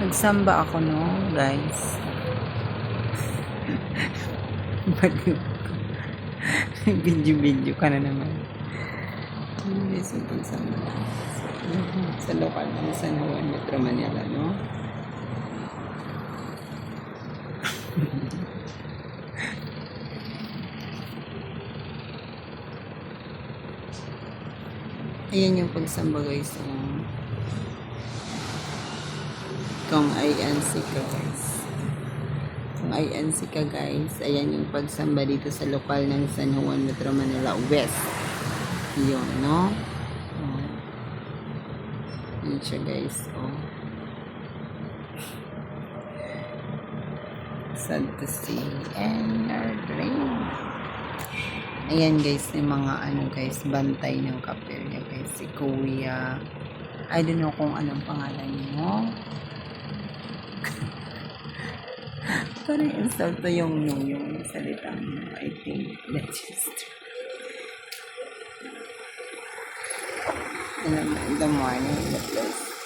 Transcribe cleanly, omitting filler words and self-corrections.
Nagsamba ako, no, guys. Video-video ka na naman. Guys, yung pagsamba. Sa lokal ng San Juan, Metro Manila, no? Ayan yung pagsamba, guys. Kung INC ka, guys. Kung INC ka, guys, ayan yung pagsamba dito sa lokal ng San Juan, Metro Manila West. Yun, no? Yun siya, guys. Sad to see and our dream. Ayan, guys, yung mga guys, bantay ng kapilya, guys. Si Kuya. I don't know kung anong pangalan mo. Parang insult to yung salitang I think that's just in the morning, the place.